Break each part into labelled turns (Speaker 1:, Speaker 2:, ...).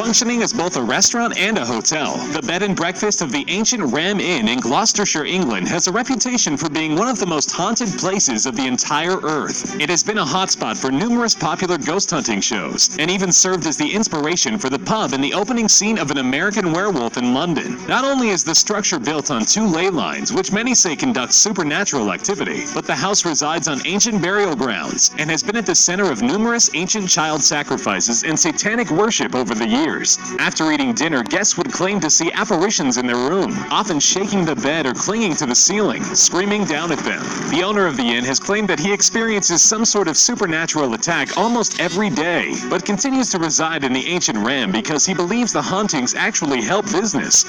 Speaker 1: Functioning as both a restaurant and a hotel, the bed and breakfast of the ancient Ram Inn in Gloucestershire, England has a reputation for being one of the most haunted places of the entire earth. It has been a hotspot for numerous popular ghost hunting shows, and even served as the inspiration for the pub in the opening scene of An American Werewolf in London. Not only is the structure built on 2 ley lines, which many say conduct supernatural activity, but the house resides on ancient burial grounds and has been at the center of numerous ancient child sacrifices and satanic worship over the years. After eating dinner, guests would claim to see apparitions in their room, often shaking the bed or clinging to the ceiling, screaming down at them. The owner of the inn has claimed that he experiences some sort of supernatural attack almost every day, but continues to reside in the ancient Ram because he believes the hauntings actually help business.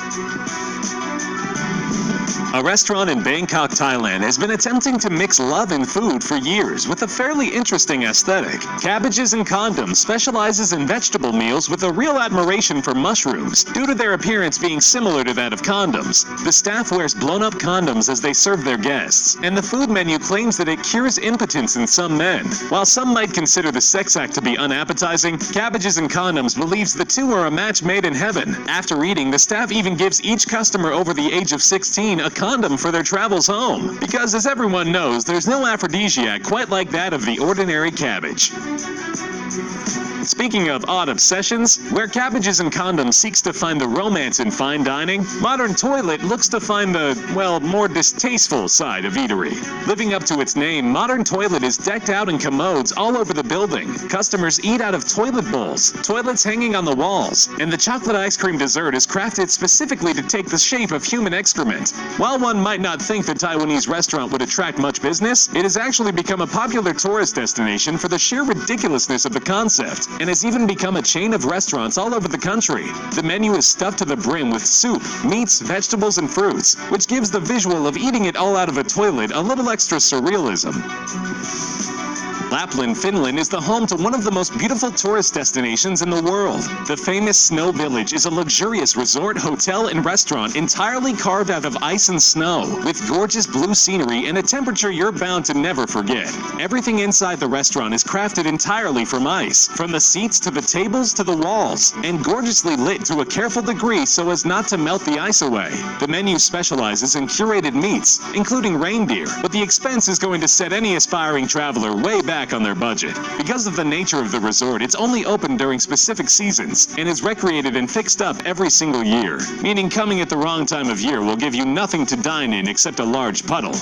Speaker 1: A restaurant in Bangkok, Thailand has been attempting to mix love and food for years with a fairly interesting aesthetic. Cabbages and Condoms specializes in vegetable meals with a real admiration for mushrooms, due to their appearance being similar to that of condoms. The staff wears blown-up condoms as they serve their guests, and the food menu claims that it cures impotence in some men. While some might consider the sex act to be unappetizing, Cabbages and Condoms believes the two are a match made in heaven. After eating, the staff even gives each customer over the age of 16 a condom for their travels home, because as everyone knows, there's no aphrodisiac quite like that of the ordinary cabbage. Speaking of odd obsessions, where Cabbages and Condoms seeks to find the romance in fine dining, Modern Toilet looks to find the, well, more distasteful side of eatery. Living up to its name, Modern Toilet is decked out in commodes all over the building. Customers eat out of toilet bowls, toilets hanging on the walls, and the chocolate ice cream dessert is crafted specifically to take the shape of human excrement. While one might not think the Taiwanese restaurant would attract much business, it has actually become a popular tourist destination for the sheer ridiculousness of the concept, and has even become a chain of restaurants all over the country. The menu is stuffed to the brim with soup, meats, vegetables, and fruits, which gives the visual of eating it all out of a toilet a little extra surrealism. Lapland, Finland is the home to one of the most beautiful tourist destinations in the world. The famous Snow Village is a luxurious resort, hotel, and restaurant entirely carved out of ice and snow, with gorgeous blue scenery and a temperature you're bound to never forget. Everything inside the restaurant is crafted entirely from ice, from the seats to the tables to the walls, and gorgeously lit to a careful degree so as not to melt the ice away. The menu specializes in curated meats, including reindeer, but the expense is going to set any aspiring traveler way back on their budget. Because of the nature of the resort, it's only open during specific seasons and is recreated and fixed up every single year, meaning coming at the wrong time of year will give you nothing to dine in except a large puddle.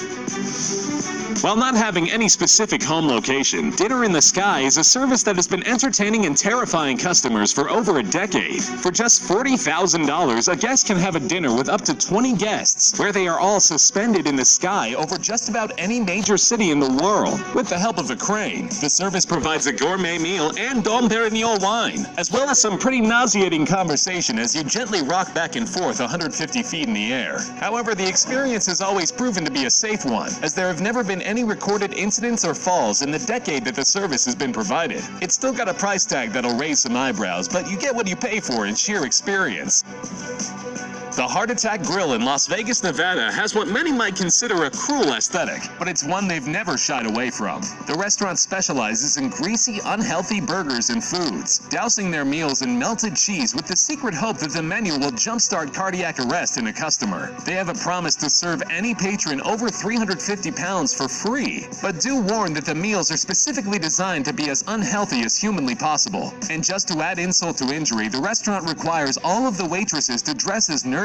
Speaker 1: While not having any specific home location, Dinner in the Sky is a service that has been entertaining and terrifying customers for over a decade. For just $40,000, a guest can have a dinner with up to 20 guests, where they are all suspended in the sky over just about any major city in the world, with the help of a crane. The service provides a gourmet meal and Dom Perignon wine, as well as some pretty nauseating conversation as you gently rock back and forth 150 feet in the air. However, the experience has always proven to be a safe one, as there have never been any recorded incidents or falls in the decade that the service has been provided. It's still got a price tag that'll raise some eyebrows, but you get what you pay for in sheer experience. The Heart Attack Grill in Las Vegas, Nevada has what many might consider a cruel aesthetic, but it's one they've never shied away from. The restaurant specializes in greasy, unhealthy burgers and foods, dousing their meals in melted cheese with the secret hope that the menu will jumpstart cardiac arrest in a customer. They have a promise to serve any patron over 350 pounds for free, but do warn that the meals are specifically designed to be as unhealthy as humanly possible. And just to add insult to injury, the restaurant requires all of the waitresses to dress as nurses.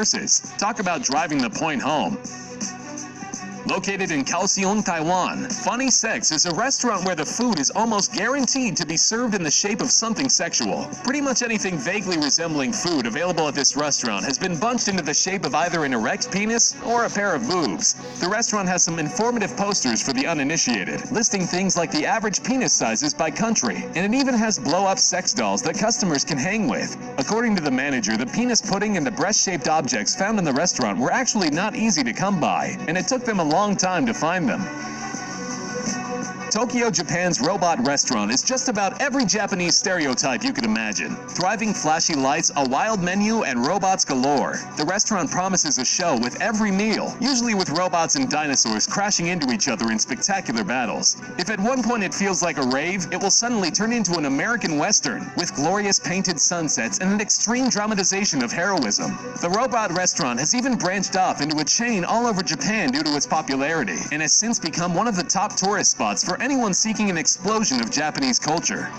Speaker 1: Talk about driving the point home. Located in Kaohsiung, Taiwan, Funny Sex is a restaurant where the food is almost guaranteed to be served in the shape of something sexual. Pretty much anything vaguely resembling food available at this restaurant has been bunched into the shape of either an erect penis or a pair of boobs. The restaurant has some informative posters for the uninitiated, listing things like the average penis sizes by country, and it even has blow-up sex dolls that customers can hang with. According to the manager, the penis pudding and the breast-shaped objects found in the restaurant were actually not easy to come by, and it took them a long time to find them. Tokyo, Japan's robot restaurant is just about every Japanese stereotype you could imagine. Thriving flashy lights, a wild menu, and robots galore. The restaurant promises a show with every meal, usually with robots and dinosaurs crashing into each other in spectacular battles. If at one point it feels like a rave, it will suddenly turn into an American Western, with glorious painted sunsets and an extreme dramatization of heroism. The robot restaurant has even branched off into a chain all over Japan due to its popularity, and has since become one of the top tourist spots for anyone seeking an explosion of Japanese culture.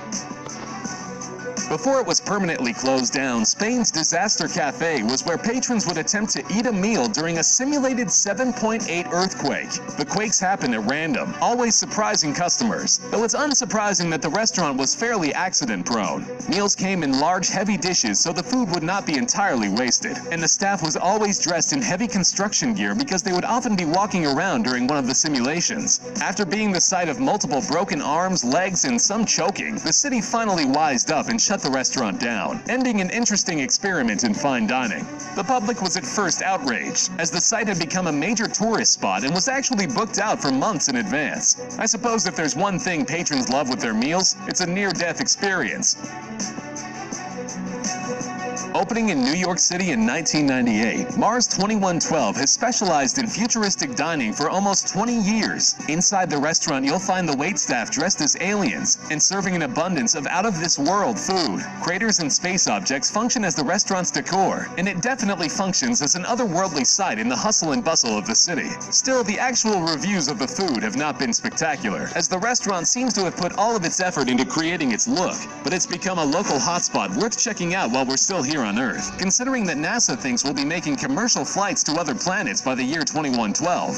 Speaker 1: Before it was permanently closed down, Spain's Disaster Cafe was where patrons would attempt to eat a meal during a simulated 7.8 earthquake. The quakes happened at random, always surprising customers, though it's unsurprising that the restaurant was fairly accident-prone. Meals came in large, heavy dishes so the food would not be entirely wasted, and the staff was always dressed in heavy construction gear because they would often be walking around during one of the simulations. After being the site of multiple broken arms, legs, and some choking, the city finally wised up and shut the restaurant down, ending an interesting experiment in fine dining. The public was at first outraged, as the site had become a major tourist spot and was actually booked out for months in advance. I suppose if there's one thing patrons love with their meals, it's a near-death experience. Opening in New York City in 1998, Mars 2112 has specialized in futuristic dining for almost 20 years. Inside the restaurant, you'll find the waitstaff dressed as aliens and serving an abundance of out-of-this-world food. Craters and space objects function as the restaurant's decor, and it definitely functions as an otherworldly sight in the hustle and bustle of the city. Still, the actual reviews of the food have not been spectacular, as the restaurant seems to have put all of its effort into creating its look, but it's become a local hotspot worth checking out while we're still here on Earth, considering that NASA thinks we'll be making commercial flights to other planets by the year 2112.